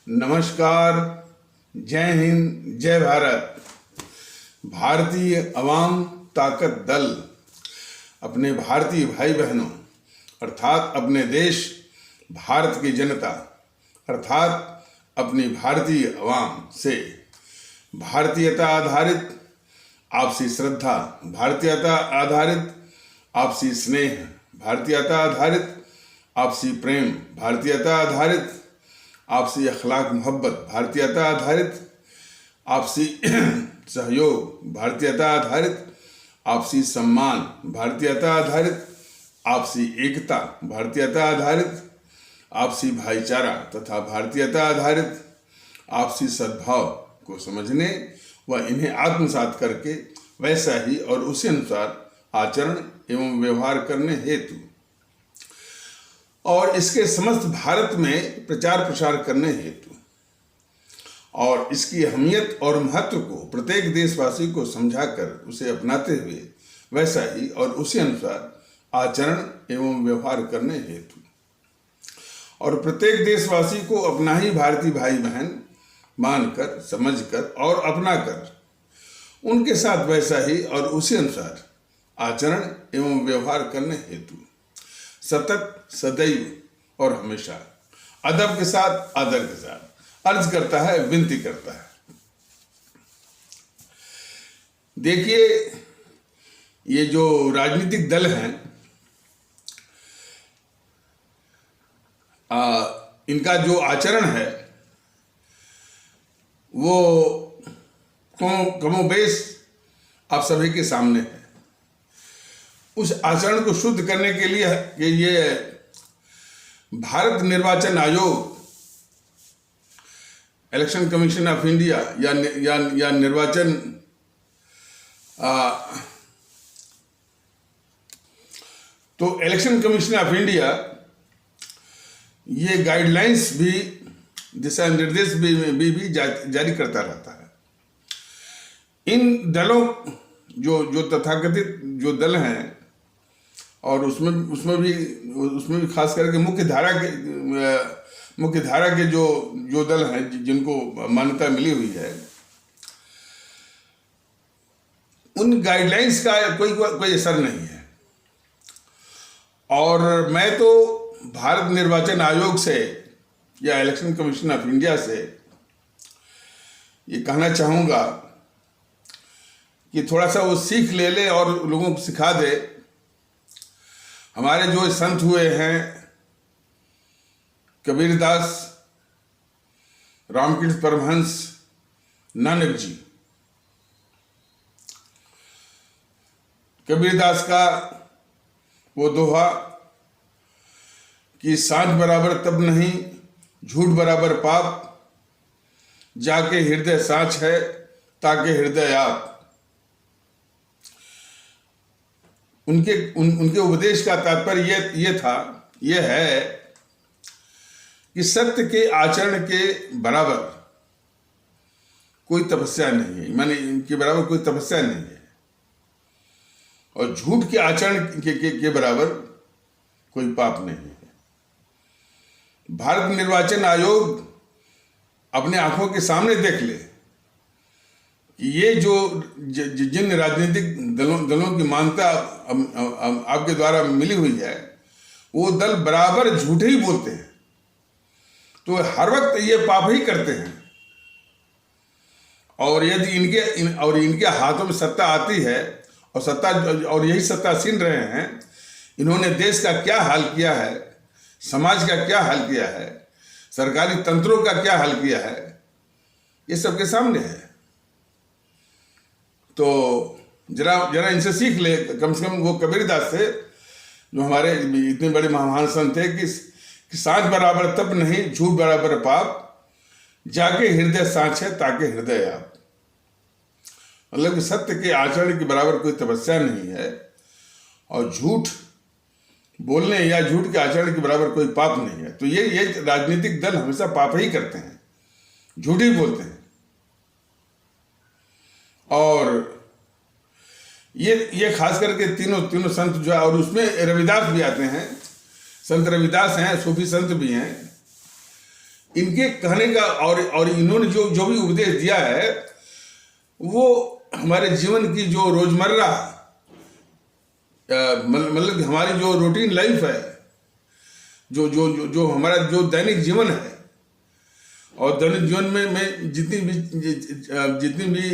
नमस्कार, जय हिंद, जय भारत। भारतीय अवाम ताकत दल अपने भारतीय भाई बहनों अर्थात अपने देश भारत की जनता अर्थात अपनी भारतीय अवाम से भारतीयता आधारित आपसी श्रद्धा, भारतीयता आधारित आपसी स्नेह, भारतीयता आधारित आपसी प्रेम, भारतीयता आधारित आपसी अखलाक मोहब्बत, भारतीयता आधारित आपसी सहयोग, भारतीयता आधारित आपसी सम्मान, भारतीयता आधारित आपसी एकता, भारतीयता आधारित आपसी भाईचारा तथा भारतीयता आधारित आपसी सद्भाव को समझने व इन्हें आत्मसात करके वैसा ही और उसी अनुसार आचरण एवं व्यवहार करने हेतु और इसके समस्त भारत में प्रचार प्रसार करने हेतु और इसकी अहमियत और महत्व को प्रत्येक देशवासी को समझाकर उसे अपनाते हुए वैसा ही और उसी अनुसार आचरण एवं व्यवहार करने हेतु और प्रत्येक देशवासी को अपना ही भारतीय भाई बहन मानकर, समझकर और अपनाकर उनके साथ वैसा ही और उसी अनुसार आचरण एवं व्यवहार करने हेतु सतत, सदैव और हमेशा अदब के साथ, आदर के साथ अर्ज करता है, विनती करता है। देखिए, ये जो राजनीतिक दल हैं, इनका जो आचरण है वो कमोबेश आप सभी के सामने है। उस आचरण को शुद्ध करने के लिए कि ये भारत निर्वाचन आयोग, इलेक्शन कमीशन ऑफ इंडिया या निर्वाचन तो इलेक्शन कमीशन ऑफ इंडिया ये गाइडलाइंस भी, दिशा निर्देश भी जारी करता रहता है। इन दलों जो तथाकथित जो दल हैं और उसमें भी खास करके मुख्य धारा के जो दल हैं जिनको मान्यता मिली हुई है, उन गाइडलाइंस का कोई असर नहीं है। और मैं तो भारत निर्वाचन आयोग से या इलेक्शन कमीशन ऑफ इंडिया से ये कहना चाहूँगा कि थोड़ा सा वो सीख ले और लोगों को सिखा दे। हमारे जो संत हुए हैं, कबीरदास, रामकृष्ण परमहंस, नानक जी, कबीरदास का वो दोहा कि सांझ बराबर तब नहीं, झूठ बराबर पाप, जाके हृदय साँच है ताके हृदय आप। उनके उपदेश का तात्पर्य ये है कि सत्य के आचरण के बराबर कोई तपस्या नहीं है, माने इनके बराबर कोई तपस्या नहीं है, और झूठ के आचरण के बराबर कोई पाप नहीं है। भारत निर्वाचन आयोग अपने आंखों के सामने देख ले कि ये जिन राजनीतिक दलों की मान्यता आपके द्वारा मिली हुई है, वो दल बराबर झूठे ही बोलते हैं, तो हर वक्त ये पाप ही करते हैं। और यदि इनके हाथों में सत्ता आती है और यही सत्ता छीन रहे हैं, इन्होंने देश का क्या हाल किया है, समाज का क्या हाल किया है, सरकारी तंत्रों का क्या हाल किया है, ये सबके सामने है। तो जरा इनसे सीख ले, कम से कम वो कबीरदास से, जो हमारे इतने बड़े महान संत थे कि सांझ बराबर तप नहीं, झूठ बराबर पाप, जाके हृदय साँच है ताके हृदय आप। मतलब कि सत्य के आचरण के बराबर कोई तपस्या नहीं है, और झूठ बोलने या झूठ के आचरण के बराबर कोई पाप नहीं है। तो ये राजनीतिक दल हमेशा पाप ही करते हैं, झूठ ही बोलते हैं। और ये खास करके तीनों संत जो है, और उसमें रविदास भी आते हैं, संत रविदास हैं, सूफी संत भी हैं। इनके कहने का और इन्होंने जो जो भी उपदेश दिया है वो हमारे जीवन की जो रोजमर्रा मतलब कि हमारी जो रूटीन लाइफ है, जो जो जो जो हमारा जो दैनिक जीवन है, और दैनिक जीवन में जितनी भी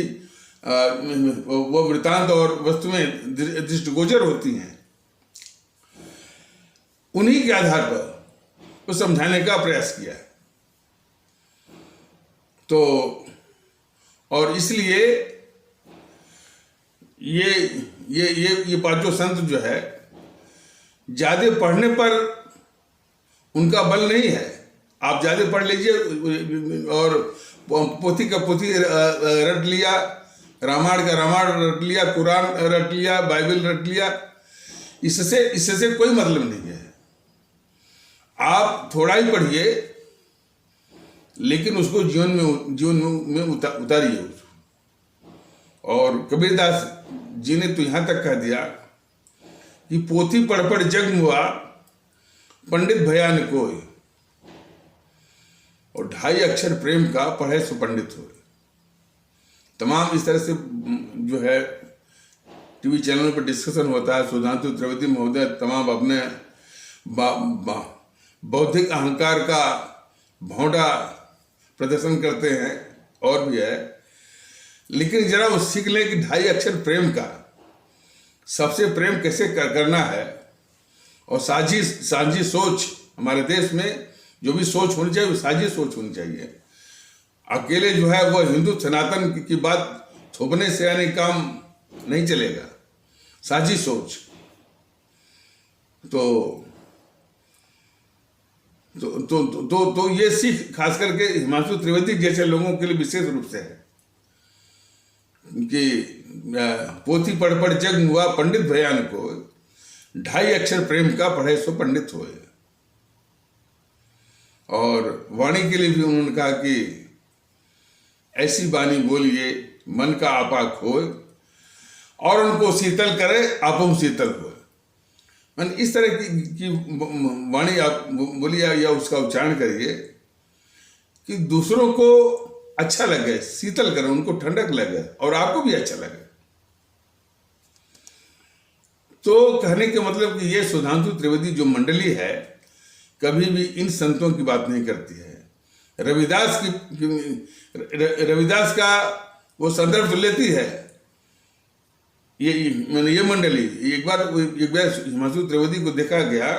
वो वृत्तांत और वस्तुएं दृष्टिगोचर होती हैं, उन्हीं के आधार पर वो समझाने का प्रयास किया है। तो और इसलिए ये पांचों संत जो है ज्यादा पढ़ने पर उनका बल नहीं है। आप ज्यादा पढ़ लीजिए और पोथी का पोथी रट लिया, रामायण का रामायण रट लिया, कुरान रट लिया, बाइबल रट लिया, इससे कोई मतलब नहीं है। आप थोड़ा ही पढ़िए, लेकिन उसको जीवन में उतारिए। और कबीरदास जी ने तो यहां तक कह दिया कि पोथी पढ़ जग मुआ, पंडित भया न कोई, और 2.5 अक्षर प्रेम का पढ़े सो पंडित हो। तमाम इस तरह से जो है टीवी चैनलों पर डिस्कशन होता है। सुधांशु त्रिवेदी महोदय तमाम अपने बौद्धिक अहंकार का भौंडा प्रदर्शन करते हैं और भी है, लेकिन जरा वो सीख लें कि 2.5 अक्षर प्रेम का सबसे प्रेम कैसे करना है। और साझी सोच, हमारे देश में जो भी सोच होनी चाहिए वो साझी सोच होनी चाहिए। अकेले जो है वो हिंदू सनातन की बात थोपने से यानी काम नहीं चलेगा। साझी सोच तो ये सीख खास करके हिमांशु त्रिवेदी जैसे लोगों के लिए विशेष रूप से है कि पोथी पढ़ जग मुआ, पंडित भयान को 2.5 अक्षर प्रेम का पढ़े सो पंडित होए। और वाणी के लिए भी उन्होंने कहा कि ऐसी वाणी बोलिए मन का आपा खोए, और उनको शीतल करे आपो शीतल हो। मन इस तरह की वाणी आप बोलिए या उसका उच्चारण करिए कि दूसरों को अच्छा लगे, शीतल करे, उनको ठंडक लगे और आपको भी अच्छा लगे। तो कहने के मतलब कि ये सुधांशु त्रिवेदी जो मंडली है कभी भी इन संतों की बात नहीं करती है। रविदास का वो संदर्भ लेती है ये मंडली। एक बार हिमांशु त्रिवेदी को देखा गया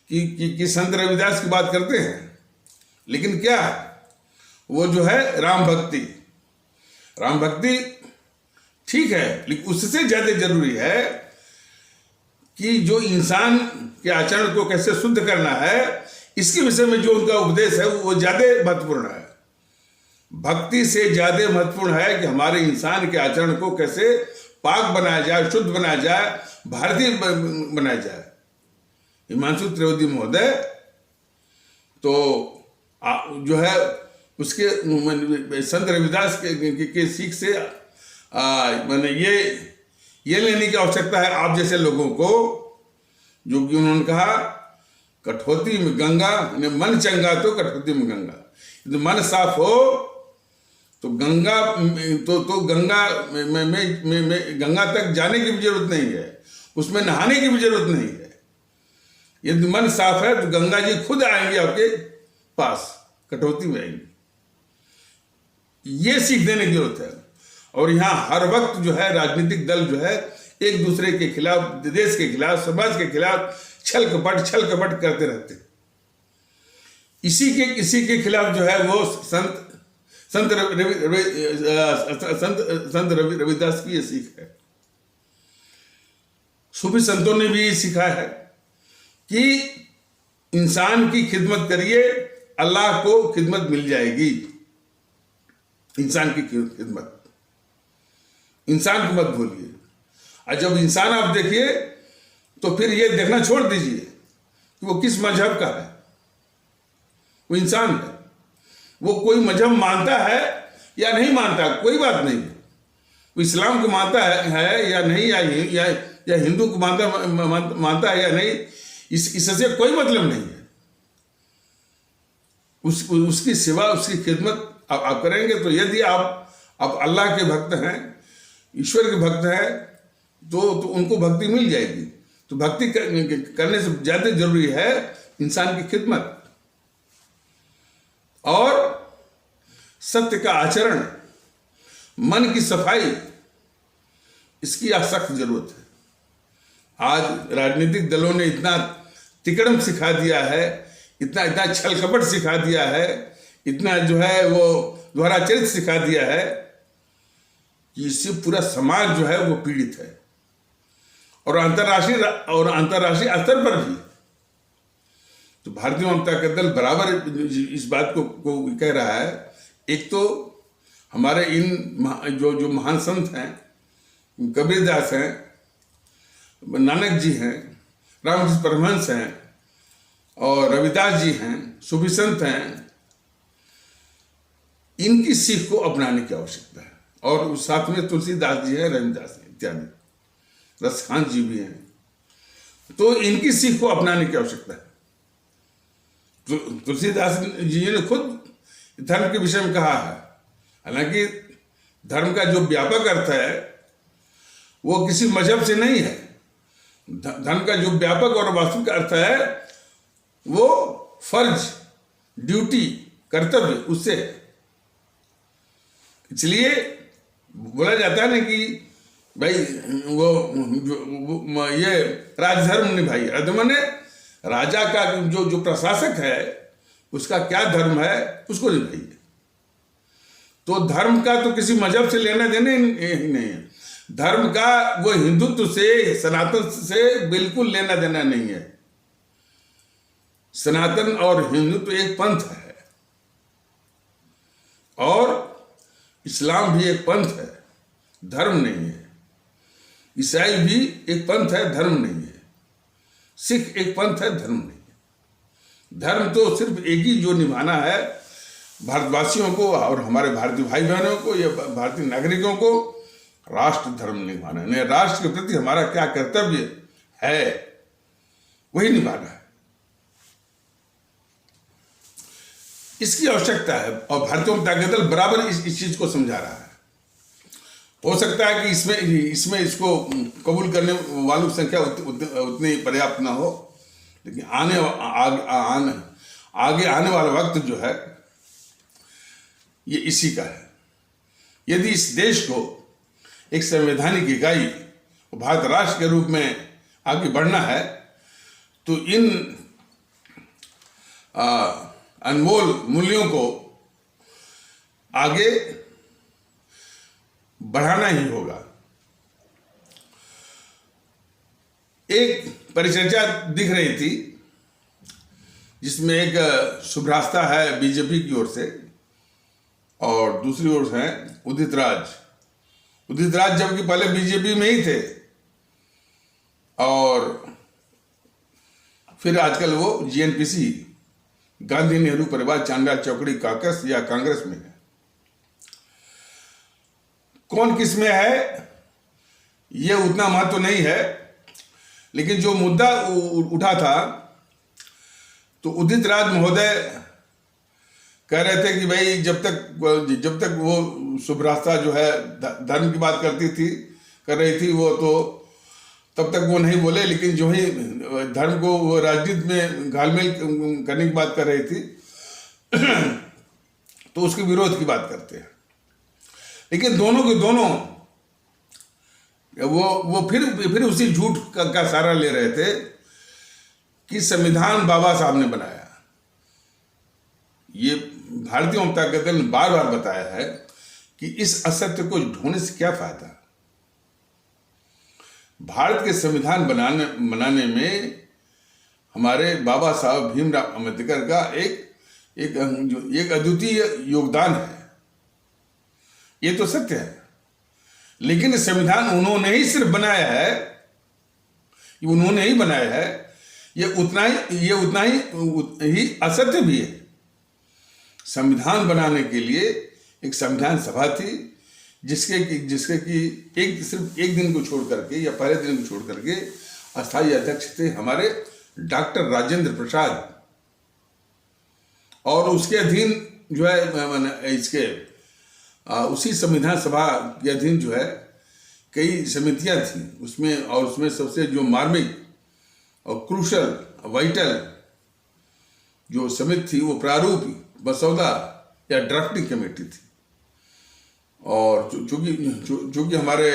कि संत रविदास की बात करते हैं, लेकिन क्या वो जो है राम भक्ति ठीक है, लेकिन उससे ज्यादा जरूरी है कि जो इंसान के आचरण को कैसे शुद्ध करना है, इसके विषय में जो उनका उपदेश है वो ज्यादा महत्वपूर्ण है। भक्ति से ज्यादा महत्वपूर्ण है कि हमारे इंसान के आचरण को कैसे पाक बनाया जाए, शुद्ध बनाया जाए, भारतीय बनाया जाए। हिमांशु त्रिवेदी महोदय तो जो है उसके संत रविदास के सीख से मैंने ये लेने की आवश्यकता है आप जैसे लोगों को, जो कि उन्होंने कहा कठौती में गंगा, मन चंगा तो कठौती में गंगा। तो मन साफ हो तो गंगा तो गंगा में गंगा तक जाने की भी जरूरत नहीं है, उसमें नहाने की भी जरूरत नहीं है। यदि मन साफ है तो गंगा जी खुद आएंगे आपके पास, कटौती में आएंगे। ये सीख देने की जरूरत है। और यहाँ हर वक्त जो है राजनीतिक दल जो है एक दूसरे के खिलाफ, देश के खिलाफ, समाज के खिलाफ छल कपट करते रहते। इसी के खिलाफ जो है वो संत रविदास की ये सीख है। सूफी संतों ने भी सीखा है कि इंसान की खिदमत करिए, अल्लाह को खिदमत मिल जाएगी। इंसान की खिदमत, इंसान को मत भूलिए। और जब इंसान आप देखिए तो फिर ये देखना छोड़ दीजिए कि वो किस मजहब का है। वो इंसान है, वो कोई मजहब मानता है या नहीं मानता, कोई बात नहीं। वो इस्लाम को मानता है या नहीं, या हिंदू को मानता है या नहीं, इससे कोई मतलब नहीं है। उसकी सेवा, उसकी खिदमत आप करेंगे। तो यदि आप अल्लाह के भक्त हैं, ईश्वर के भक्त हैं, तो उनको भक्ति मिल जाएगी। तो भक्ति करने से ज्यादा जरूरी है इंसान की खिदमत और सत्य का आचरण, मन की सफाई, इसकी सख्त जरूरत है। आज राजनीतिक दलों ने इतना तिकड़म सिखा दिया है, इतना छल कपट सिखा दिया है, इतना जो है वो द्वाराचरित सिखा दिया है कि इससे पूरा समाज जो है वो पीड़ित है। और अंतर्राष्ट्रीय स्तर पर भी तो भारतीय जनता दल बराबर इस बात को कह रहा है। एक तो हमारे इन जो महान संत हैं, कबीरदास हैं, नानक जी हैं, रामकृष्ण परमहंस हैं और रविदास जी हैं, सूफी संत हैं, इनकी सीख को अपनाने की आवश्यकता है। और उस साथ में तुलसीदास जी हैं, रविदास हैं इत्यादि, रसखान जी भी हैं। तो इनकी सीख को अपनाने की आवश्यकता है। तुलसीदास जी ने खुद धर्म के विषय में कहा है, हालांकि धर्म का जो व्यापक अर्थ है वो किसी मजहब से नहीं है। धर्म का जो व्यापक और वास्तविक अर्थ है वो फर्ज, ड्यूटी, कर्तव्य, उससे है। इसलिए बोला जाता है ना कि भाई वो ये राजधर्म निभाइए। राजधर्म ने राजा का जो प्रशासक है उसका क्या धर्म है उसको निभाइए। तो धर्म का तो किसी मजहब से लेना देना ही नहीं है। धर्म का वो हिंदुत्व से, सनातन से बिल्कुल लेना देना नहीं है। सनातन और हिंदुत्व एक पंथ है और इस्लाम भी एक पंथ है, धर्म नहीं है। ईसाई भी एक पंथ है, धर्म नहीं है। सिख एक पंथ है, धर्म नहीं है। धर्म तो सिर्फ एक ही जो निभाना है भारतवासियों को और हमारे भारतीय भाई बहनों को या भारतीय नागरिकों को, राष्ट्र धर्म निभाना है। राष्ट्र के प्रति हमारा क्या कर्तव्य है वही निभाना है, इसकी आवश्यकता है। और भारतीय जनता दल बराबर इस चीज को समझा रहा है। हो सकता है कि इसमें इसको कबूल करने वालों की संख्या उतनी पर्याप्त ना हो, लेकिन आगे आने वाला वक्त जो है ये इसी का है। यदि इस देश को एक संवैधानिक इकाई भारत राष्ट्र के रूप में आगे बढ़ना है तो इन अनमोल मूल्यों को आगे बढ़ाना ही होगा। एक परिचर्चा दिख रही थी जिसमें एक शुभ रास्ता है बीजेपी की ओर से और दूसरी ओर है उदित राज जबकि पहले बीजेपी में ही थे और फिर आजकल वो जीएनपीसी, गांधी नेहरू परिवार चांदा चौकड़ी काकस या कांग्रेस में है। कौन किस में है ये उतना महत्व तो नहीं है, लेकिन जो मुद्दा उठा था तो उदित राज महोदय कह रहे थे कि भाई जब तक वो शुभ रास्ता जो है धर्म की बात कर रही थी वो तो तब तक वो नहीं बोले, लेकिन जो ही धर्म को वो राजनीति में घालमेल करने की बात कर रही थी तो उसके विरोध की बात करते हैं। लेकिन दोनों के दोनों वो फिर उसी झूठ का सहारा ले रहे थे कि संविधान बाबा साहब ने बनाया। ये भारतीय जनता दल ने बार बार बताया है कि इस असत्य को ढूंढने से क्या फायदा। भारत के संविधान बनाने में हमारे बाबा साहब भीमराव अम्बेडकर का एक अद्वितीय योगदान है, ये तो सत्य है। लेकिन संविधान उन्होंने ही सिर्फ बनाया है, ये उतना ही असत्य भी है। संविधान बनाने के लिए एक संविधान सभा थी जिसके कि सिर्फ एक दिन को छोड़ करके या पहले दिन को छोड़ करके अस्थायी अध्यक्ष थे हमारे डॉक्टर राजेंद्र प्रसाद। और उसके अधीन जो है इसके उसी संविधान सभा के अधीन जो है कई समितियां थी उसमें, और उसमें सबसे जो मार्मिक और क्रूशल वाइटल जो समिति थी वो प्रारूप मसौदा या ड्राफ्टिंग कमेटी थी। और चूंकि हमारे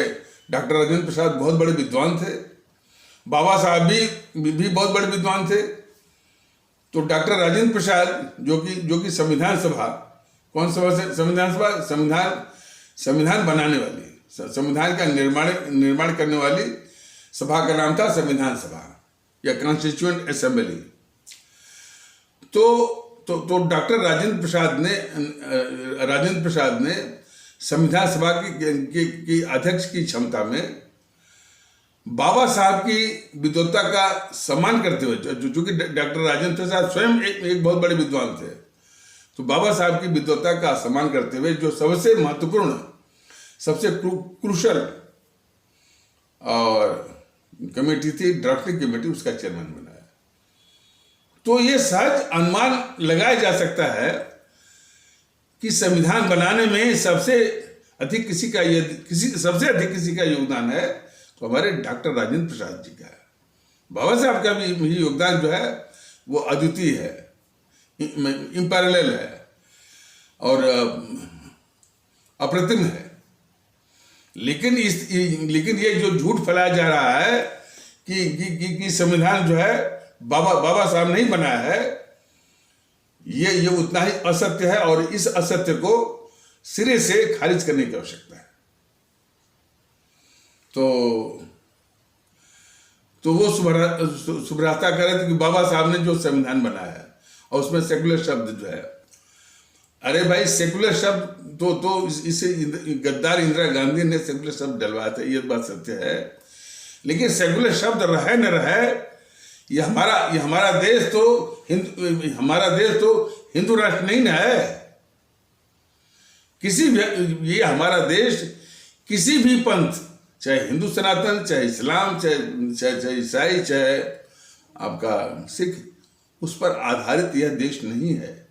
डॉक्टर राजेंद्र प्रसाद बहुत बड़े विद्वान थे, बाबा साहब भी बहुत बड़े विद्वान थे, तो डॉक्टर राजेंद्र प्रसाद जो कि संविधान सभा, कौन सभा से संविधान सभा, संविधान बनाने वाली, संविधान का निर्माण करने वाली सभा का नाम था संविधान सभा या कॉन्स्टिट्यूएंट असेंबली। तो डॉक्टर राजेंद्र प्रसाद ने संविधान सभा की अध्यक्ष की क्षमता में बाबा साहब की विद्वता का सम्मान करते हुए, चूंकि डॉक्टर राजेंद्र प्रसाद स्वयं एक बहुत बड़े विद्वान थे, तो बाबा साहब की विद्वता का सम्मान करते हुए जो सबसे महत्वपूर्ण, सबसे क्रूशल और कमेटी थी ड्राफ्टिंग कमेटी, उसका चेयरमैन बनाया। तो ये सहज अनुमान लगाया जा सकता है कि संविधान बनाने में सबसे अधिक किसी का योगदान है तो हमारे डॉक्टर राजेंद्र प्रसाद जी का है। बाबा साहब का भी योगदान जो है वो अद्वितीय है, इम्पैरेलल है और अप्रतिम है। लेकिन ये जो झूठ फैलाया जा रहा है कि संविधान जो है बाबा साहब नहीं बनाया है, ये उतना ही असत्य है और इस असत्य को सिरे से खारिज करने की आवश्यकता है। तो वो सुभ्राता कर रहे थे कि बाबा साहब ने जो संविधान बनाया है और उसमें सेकुलर शब्द जो है, अरे भाई सेकुलर शब्द तो इसे गद्दार इंदिरा गांधी ने सेकुलर शब्द डलवाया था, ये बात सत्य है। लेकिन सेकुलर शब्द रहे न रहे, ये हमारा देश तो हिंदू राष्ट्र नहीं ना है। ये हमारा देश किसी भी पंथ, चाहे हिंदू सनातन, चाहे इस्लाम, चाहे ईसाई, चाहे आपका सिख, उस पर आधारित यह देश नहीं है।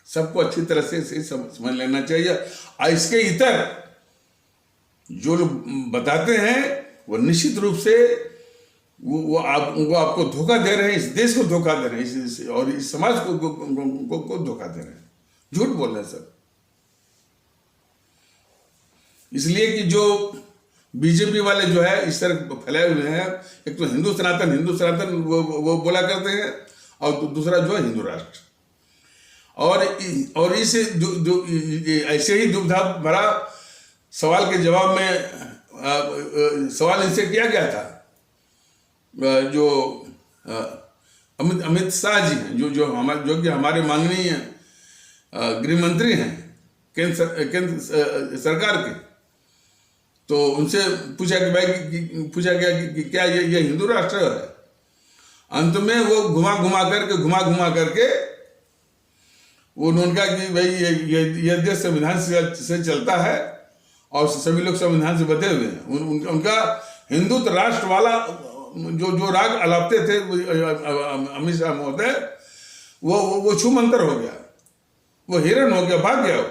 सबको अच्छी तरह से समझ लेना चाहिए। और इसके इतर जो लोग बताते हैं वो निश्चित रूप से वो आपको धोखा दे रहे हैं, इस देश को धोखा दे रहे हैं, और इस समाज को धोखा दे रहे हैं, झूठ बोल रहे हैं सब। इसलिए कि जो बीजेपी वाले जो है इस तरह फैलाए हुए हैं, एक तो हिंदू सनातन वो बोला करते हैं, और दूसरा जो है हिंदू राष्ट्र। और इस ऐसे ही दुविधा भरा सवाल के जवाब में सवाल इनसे किया गया था, जो अमित शाह जी हैं, जो कि हमारे माननीय गृह मंत्री हैं केंद्र सरकार के। तो उनसे पूछा गया कि क्या ये हिंदू राष्ट्र है। अंत में वो घुमा करके उन्होंने कहा कि भाई ये देश संविधान से चलता है और सभी लोग संविधान से बंधे हुए हैं। उनका हिंदुत्व राष्ट्र वाला जो राग अलापते थे अमित शाह महोदय, वो छूमंतर हो गया, वो हिरण हो गया, भाग गया वो।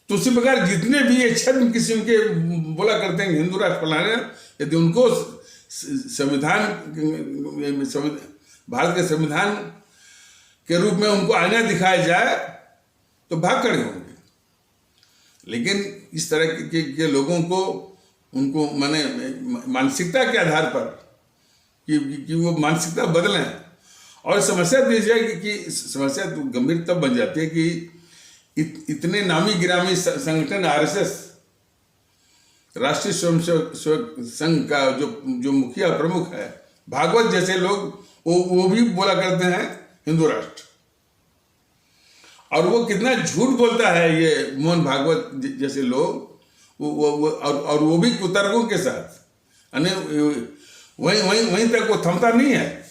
तो उसी प्रकार जितने भी ये छद्म किस्म के बोला करते हैं हिंदू राष्ट्र फैलाने, यदि उनको भारत के संविधान के रूप में उनको आईना दिखाया जाए तो भाग खड़े होंगे। लेकिन इस तरह के लोगों को, उनको माने मानसिकता के आधार पर कि वो मानसिकता बदलें, और समस्या दी जाएगी कि समस्या तो गंभीर तब बन जाती है कि इतने नामी गिरामी संगठन आरएसएस, राष्ट्रीय स्वयंसेवक संघ का जो मुखिया प्रमुख है, भागवत जैसे लोग, वो भी बोला करते हैं हिंदू राष्ट्र। और वो कितना झूठ बोलता है ये मोहन भागवत जैसे लोग, और वो भी कुतर्कों के साथ, वहीं तक वो थमता नहीं है।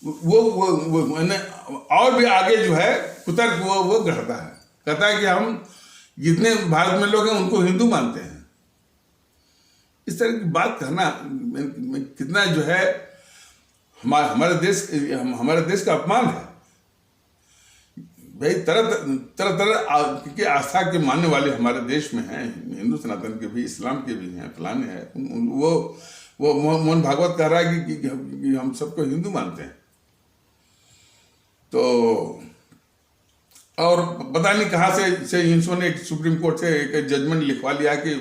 वो और भी आगे जो है कुतर्क वो गढ़ता है, कहता है कि हम जितने भारत में लोग हैं उनको हिंदू मानते हैं। इस तरह की बात करना कितना जो है हमारे देश का अपमान है। भाई तरह तरह की आस्था के मानने वाले हमारे देश में हैं, हिंदू सनातन के भी, इस्लाम के भी हैं, फलाने हैं। वो मोहन भागवत कह रहा है कि हम सबको हिंदू मानते हैं। तो और पता नहीं कहाँ से इन्होंने एक सुप्रीम कोर्ट से एक जजमेंट लिखवा लिया कि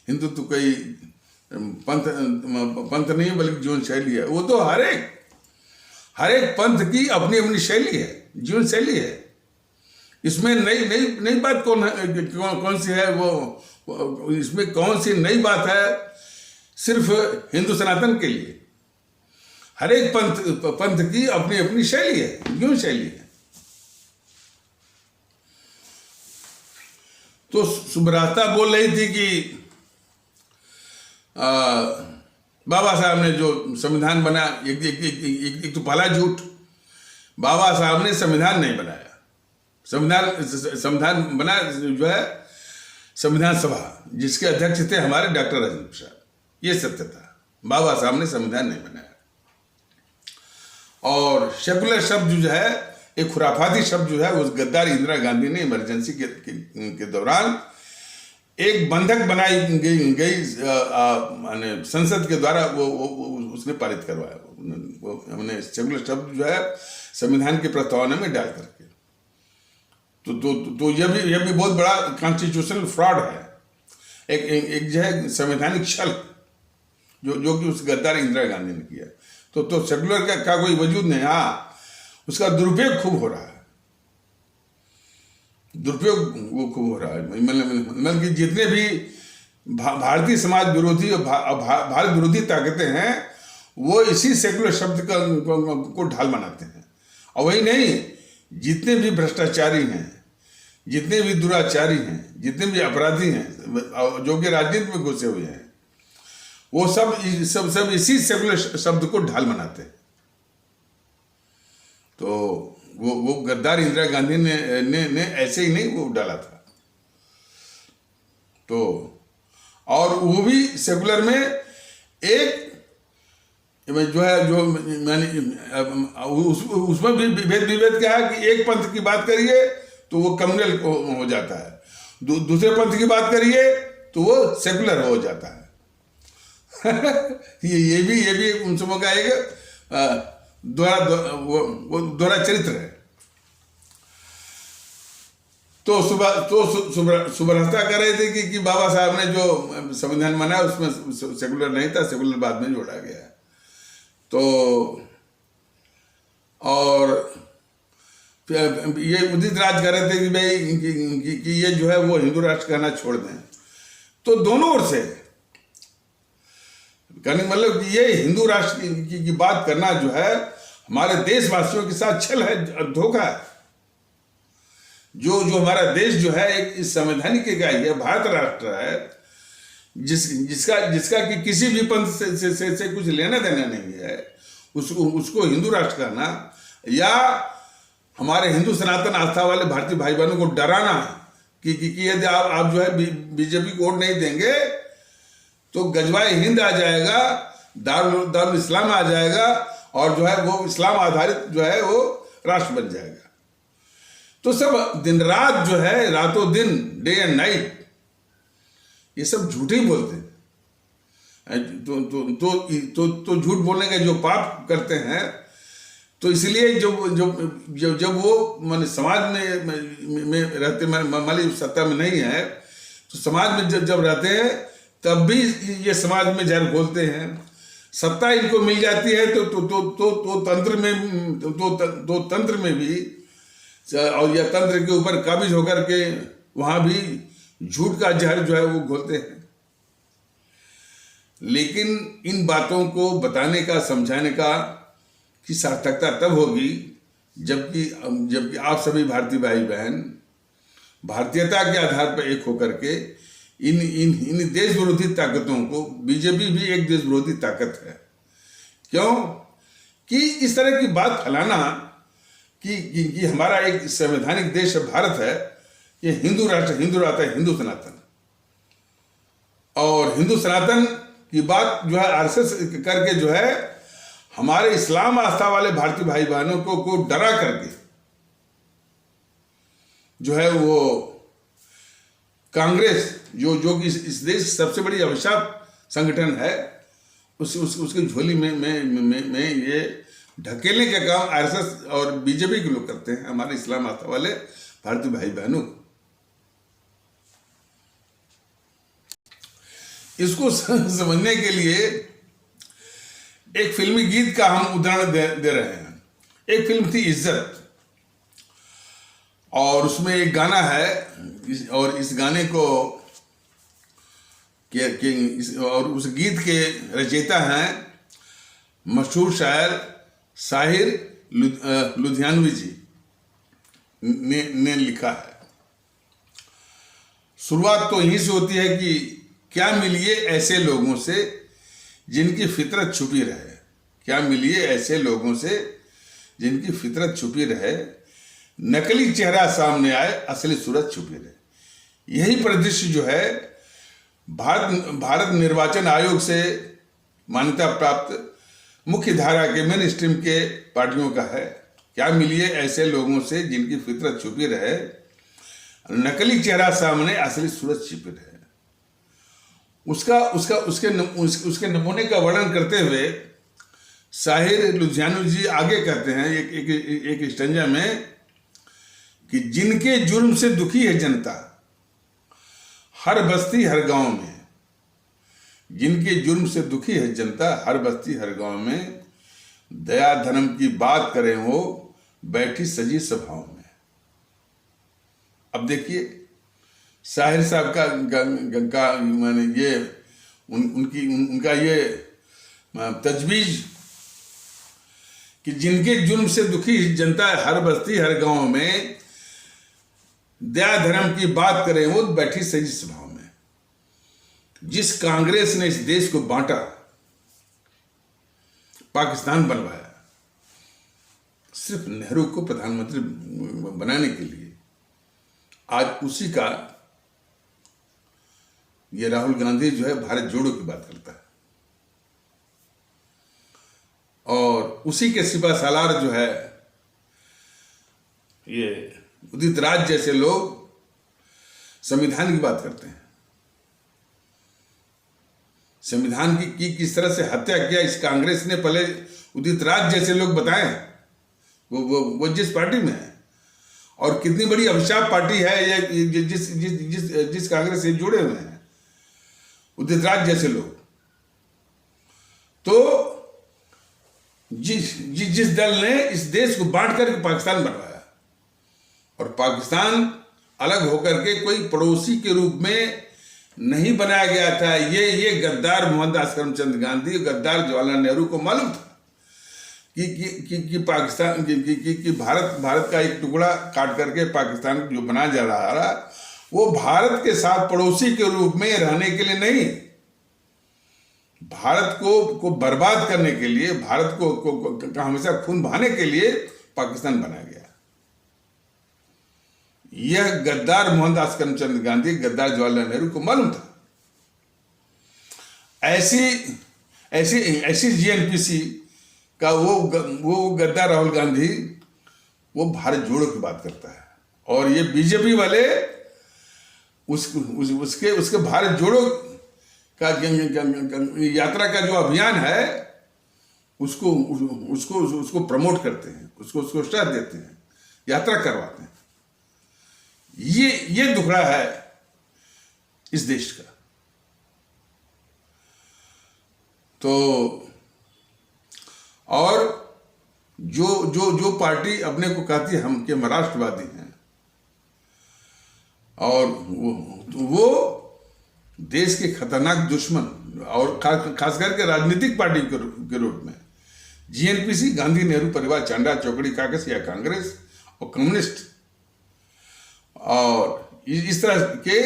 हिंदुत्व कोई पंथ नहीं बल्कि जीवन शैली है। वो तो हर एक पंथ की अपनी अपनी शैली है, जीवन शैली है। इसमें नई बात कौन सी है? वो इसमें कौन सी नई बात है? सिर्फ हिंदू सनातन के लिए हर एक पंथ की अपनी अपनी शैली है, जीवन शैली है। तो सुब्रता बोल रही थी कि बाबा साहब ने जो संविधान बना, एक तो पहला झूठ, बाबा साहब ने संविधान नहीं बनाया। संविधान बना जो है संविधान सभा, जिसके अध्यक्ष थे हमारे डॉक्टर राजेंद्र प्रसाद। ये सत्य था, बाबा साहब ने संविधान नहीं बनाया। और सेकुलर शब्द जो है, एक खुराफाती शब्द जो है, उस गद्दार इंदिरा गांधी ने इमरजेंसी के दौरान एक बंधक बनाई गई संसद के द्वारा वो उसने पारित करवाया। हमने सेकुलर शब्द जो है संविधान के प्रस्तावना में डाल करके, तो यह भी बहुत बड़ा कॉन्स्टिट्यूशनल फ्रॉड है। एक जो है संवैधानिक छल जो कि उस गद्दार इंदिरा गांधी ने किया। तो सेकुलर का कोई वजूद नहीं। हाँ, उसका दुरुपयोग खूब हो रहा है, वो खूब हो रहा है। मतलब कि जितने भी भारतीय समाज विरोधी और भारत विरोधी ताकतें हैं, वो इसी सेकुलर शब्द को ढाल बनाते हैं। और वही नहीं, जितने भी भ्रष्टाचारी हैं, जितने भी दुराचारी हैं, जितने भी अपराधी हैं जो कि राजनीति में घुसे हुए हैं, वो सब इसी सेकुलर शब्द को ढाल बनाते हैं। तो वो गद्दार इंदिरा गांधी ने ऐसे ही नहीं वो डाला था। तो और वो भी सेकुलर में एक जो है, जो मैंने उसमें भी विभेद क्या है कि एक पंथ की बात करिए तो वो कम्युनल हो जाता है, दूसरे पंथ की बात करिए तो वो सेकुलर हो जाता है। ये भी उन सबों का एक दोहरा चरित्र है। तो सुब्रता कह रहे थे कि बाबा साहब ने जो संविधान बनाया उसमें सेकुलर नहीं था, सेकुलर बाद में जोड़ा गया। तो और ये उदित राज कह रहे थे कि भाई कि ये जो है वो हिंदू राष्ट्र कहना छोड़ दें। तो दोनों ओर से कहने मतलब कि ये हिंदू राष्ट्र की बात करना जो है हमारे देशवासियों के साथ छल है, धोखा है। जो हमारा देश जो है एक संवैधानिक इकाई है, भारत राष्ट्र है, जिसका कि किसी भी पंथ से कुछ लेना देना नहीं है, उसको हिंदू राष्ट्र कहना या हमारे हिंदू सनातन आस्था वाले भारतीय भाई बहनों को डराना कि यदि आप जो है बीजेपी को वोट नहीं देंगे तो गजवाए हिंद आ जाएगा, दारुल इस्लाम आ जाएगा और जो है वो इस्लाम आधारित जो है वो राष्ट्र बन जाएगा। तो सब दिन रात जो है, रातों दिन, डे एंड नाइट, ये सब झूठे ही बोलते हैं। तो झूठ बोलने का जो पाप करते हैं, तो इसलिए जब वो मान समाज में रहते, मान ली सत्ता में नहीं है, तो समाज में जब रहते हैं तब भी ये समाज में जहर घोलते हैं। सत्ता इनको मिल जाती है तो तंत्र में भी और या तंत्र के ऊपर काबिज होकर के वहां भी झूठ का जहर जो है वो घोलते हैं। लेकिन इन बातों को बताने का, समझाने का की सार्थकता तब होगी जबकि आप सभी भारतीय भाई बहन भारतीयता के आधार पर एक होकर के इन देश विरोधी ताकतों को, बीजेपी भी एक देश विरोधी ताकत है, क्यों कि इस तरह की बात फैलाना कि हमारा एक संवैधानिक देश भारत है, ये हिंदू राष्ट्र, हिंदू सनातन, और हिंदू सनातन की बात जो है आरएसएस करके जो है हमारे इस्लाम आस्था वाले भारतीय भाई बहनों को डरा करके जो है वो कांग्रेस जो कि इस देश की सबसे बड़ी अभिशाप संगठन है, उसकी झोली में ये ढकेलने का काम आरएसएस और बीजेपी के लोग करते हैं, हमारे इस्लाम आस्था वाले भारतीय भाई बहनों को। इसको समझने के लिए एक फिल्मी गीत का हम उदाहरण दे रहे हैं। एक फिल्म थी इज्जत, और उसमें एक गाना है, और इस गाने को और उस गीत के रचयिता हैं मशहूर शायर साहिर लुधियानवी जी ने लिखा है। शुरुआत तो यहीं से होती है कि क्या मिलिए ऐसे लोगों से जिनकी फितरत छुपी रहे, क्या मिलिए ऐसे लोगों से जिनकी फितरत छुपी रहे, नकली चेहरा सामने आए असली सूरत छुपी रहे। यही परिदृश्य जो है भारत निर्वाचन आयोग से मान्यता प्राप्त मुख्य धारा के मेन स्ट्रीम के पार्टियों का है। क्या मिलिए ऐसे लोगों से जिनकी फितरत छुपी रहे, नकली चेहरा सामने असली सूरत छिपी रहे। उसके नमूने का वर्णन करते हुए साहिर लुधियानवी जी आगे कहते हैं एक स्टंजा में कि जिनके जुर्म से दुखी है जनता हर बस्ती हर गांव में, जिनके जुर्म से दुखी है जनता हर बस्ती हर गांव में, दया धर्म की बात करें वो बैठी सजी सभाओं में। अब देखिए साहिर साहब का माने ये उनका ये तजवीज कि जिनके जुर्म से दुखी जनता हर बस्ती हर गांव में, दया धर्म की बात करें वो बैठी सजी सभाओं में। जिस कांग्रेस ने इस देश को बांटा, पाकिस्तान बनवाया सिर्फ नेहरू को प्रधानमंत्री बनाने के लिए, आज उसी का ये राहुल गांधी जो है भारत जोड़ो की बात करता है, और उसी के सिपा सालार जो है ये उदित राज जैसे लोग संविधान की बात करते हैं। संविधान की किस तरह से हत्या किया इस कांग्रेस ने पहले उदित राज जैसे लोग बताएं, वो जिस पार्टी में है, और कितनी बड़ी अभिशाप पार्टी है ये जिस कांग्रेस से जुड़े हुए हैं उदित राज जैसे लोग। तो जिस दल ने इस देश को बांट कर पाकिस्तान बनवाया, और पाकिस्तान अलग होकर के कोई पड़ोसी के रूप में नहीं बनाया गया था। ये गद्दार मोहनदास करमचंद गांधी, गद्दार जवाहरलाल नेहरू को मालूम था कि पाकिस्तान कि भारत का एक टुकड़ा काट करके पाकिस्तान जो बनाया जा रहा वो भारत के साथ पड़ोसी के रूप में रहने के लिए नहीं, भारत को बर्बाद करने के लिए, भारत को हमेशा खून बहाने के लिए पाकिस्तान बनाया गया। यह गद्दार मोहनदास करमचंद गांधी, गद्दार जवाहरलाल नेहरू को मालूम था। ऐसी जीएनपीसी का वो गद्दार राहुल गांधी वो भारत जोड़ो की बात करता है, और ये बीजेपी वाले उसके भारत जोड़ो का यात्रा का जो अभियान है उसको प्रमोट करते हैं, उसको उत्साह देते हैं, यात्रा करवाते हैं। ये दुखड़ा है इस देश का। तो और जो पार्टी अपने को कहती है हम कि हम राष्ट्रवादी हैं, और वो देश के खतरनाक दुश्मन और खास करके राजनीतिक पार्टी के रूप में जीएनपीसी, गांधी नेहरू परिवार, चांडा चौकड़ी काकस या कांग्रेस और कम्युनिस्ट, और इस तरह के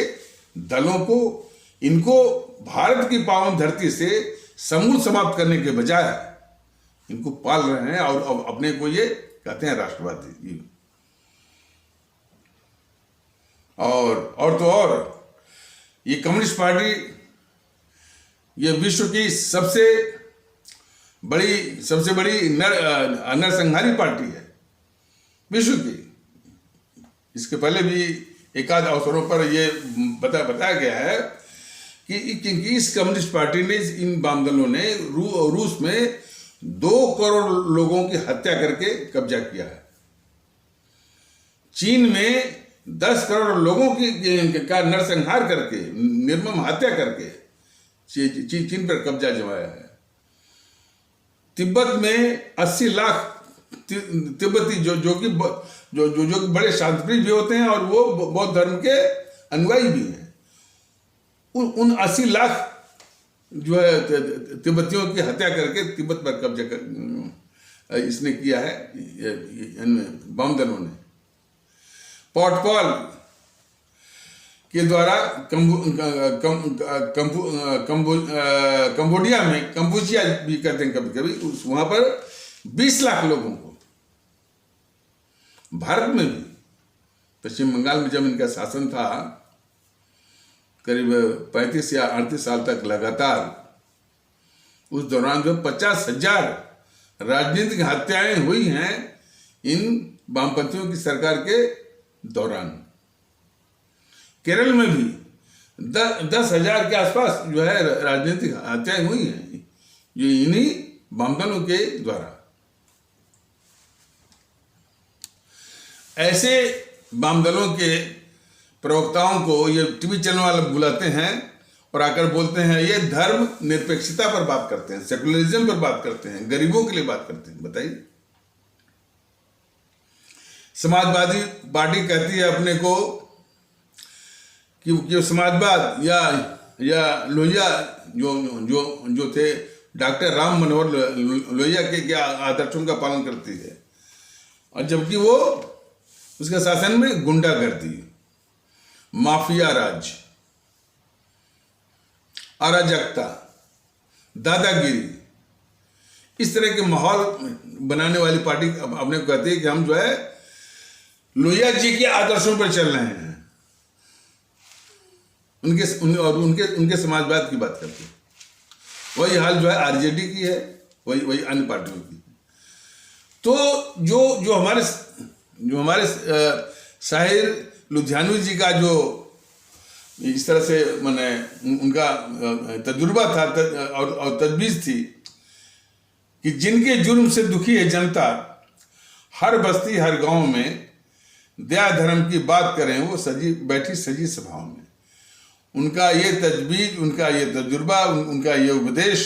दलों को, इनको भारत की पावन धरती से समूल समाप्त करने के बजाय इनको पाल रहे हैं, और अपने को ये कहते हैं राष्ट्रवादी। और तो और ये कम्युनिस्ट पार्टी ये विश्व की सबसे बड़ी नरसंहारी पार्टी है विश्व की। इसके पहले भी एकाध अवसरों पर ये बताया गया है कि इस कम्युनिस्ट पार्टी ने, इन वाम दलों ने रूस में 2 करोड़ लोगों की हत्या करके कब्जा किया है। चीन में 10 करोड़ लोगों का नरसंहार करके, निर्मम हत्या करके चीन पर कब्जा जमाया है। तिब्बत में 80 लाख तिब्बती जो कि बड़े शांतिप्रिय भी होते हैं और वो बौद्ध धर्म के अनुयायी भी हैं, उन 80 लाख जो है तिब्बतियों की हत्या करके तिब्बत पर कब्जा इसने किया है वाम दलों ने। पॉटपॉल के द्वारा कंबोडिया में, कंबोजिया भी कहते हैं कभी कभी, वहां पर 20 लाख लोगों को, भारत में भी पश्चिम बंगाल में जब इनका शासन था करीब 35 या 38 साल तक लगातार, उस दौरान जो 50,000 राजनीतिक हत्याएं हुई हैं इन वामपंथियों की सरकार के दौरान। केरल में भी 10,000 के आसपास जो है राजनीतिक हत्याएं हुई हैं जो इन्हीं वामदलों के द्वारा। ऐसे वामदलों के प्रवक्ताओं को ये टीवी चैनल वाले बुलाते हैं और आकर बोलते हैं, ये धर्म निरपेक्षता पर बात करते हैं, सेकुलरिज्म पर बात करते हैं, गरीबों के लिए बात करते हैं। बताइए, समाजवादी पार्टी कहती है अपने को कि समाजवाद या लोहिया जो थे डॉक्टर राम मनोहर लोहिया के आदर्शों का पालन करती है, और जबकि वो उसके शासन में गुंडागर्दी, माफिया राज, अराजकता, दादागिरी, इस तरह के माहौल बनाने वाली पार्टी अपने को कहती है कि हम जो है लोहिया जी के आदर्शों पर चल रहे हैं, उनके समाजवाद की बात करते हैं। वही हाल जो है आरजेडी की है, वही अन्य पार्टियों की। तो जो हमारे शाहिर लुधियानवी जी का जो इस तरह से माने उनका तजुर्बा था और तजवीज़ थी कि जिनके जुर्म से दुखी है जनता, हर बस्ती हर गांव में दया धर्म की बात करें वो बैठी सजी सभाओं में। उनका ये तजवीज़, उनका ये तजुर्बा, उनका ये उपदेश,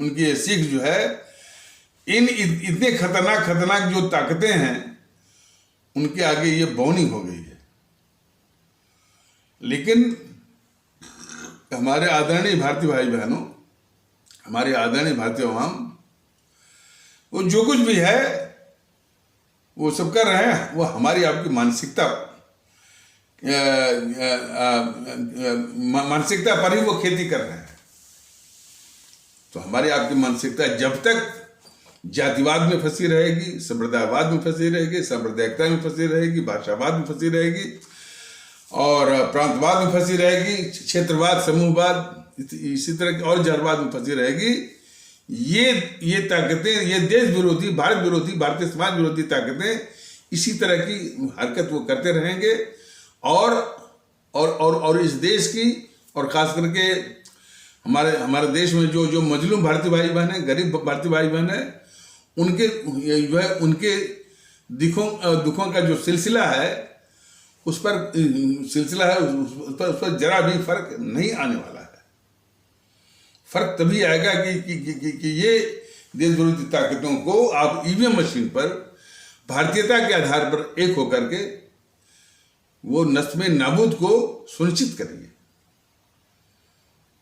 उनकी ये सीख जो है, इतने खतरनाक जो ताकतें हैं उनके आगे ये बौनी हो गई है। लेकिन हमारे आदरणीय भारतीय भाई बहनों, हमारे आदरणीय भारतीय आवाम, वो जो कुछ भी है वो सब कर रहे हैं, वो हमारी आपकी मानसिकता पर ही वो खेती कर रहे हैं। तो हमारी आपकी मानसिकता जब तक जातिवाद में फंसी रहेगी, संप्रदायवाद में फंसी रहेगी, सांप्रदायिकता में फंसी रहेगी, भाषावाद में फंसी रहेगी और प्रांतवाद में फंसी रहेगी, क्षेत्रवाद, समूहवाद, इसी तरह के और जहरवाद में फंसी रहेगी, ये ताकतें, ये देश विरोधी, भारत विरोधी, भारतीय समाज विरोधी ताकतें इसी तरह की हरकत वो करते रहेंगे। और इस देश की, और खास करके हमारे देश में जो मजलूम भारतीय भाई बहन है, गरीब भारतीय भाई बहन है, उनके जो है उनके दुखों का जो सिलसिला है उस पर जरा भी फर्क नहीं आने वाला है। फर्क तभी आएगा कि ये देश विरोधी ताकतों को आप ईवीएम मशीन पर भारतीयता के आधार पर एक होकर के वो नस्ल नाबूद को सुनिश्चित करिए।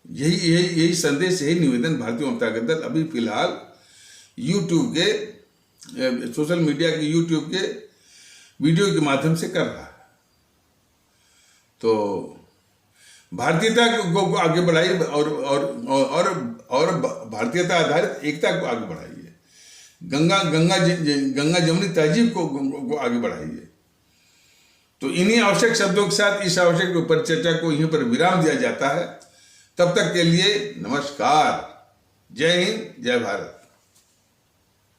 यही संदेश, यही निवेदन भारतीय जनता दल अभी फिलहाल यूट्यूब के, सोशल मीडिया के, यूट्यूब के वीडियो के माध्यम से कर रहा है। तो भारतीयता को आगे बढ़ाइए और भारतीयता आधारित एकता को आगे बढ़ाइए, गंगा जमुनी तहजीब को आगे बढ़ाइए। तो इन्हीं आवश्यक शब्दों के साथ इस आवश्यक परिचर्चा को यहीं पर विराम दिया जाता है। तब तक के लिए नमस्कार। जय हिंद, जय भारत।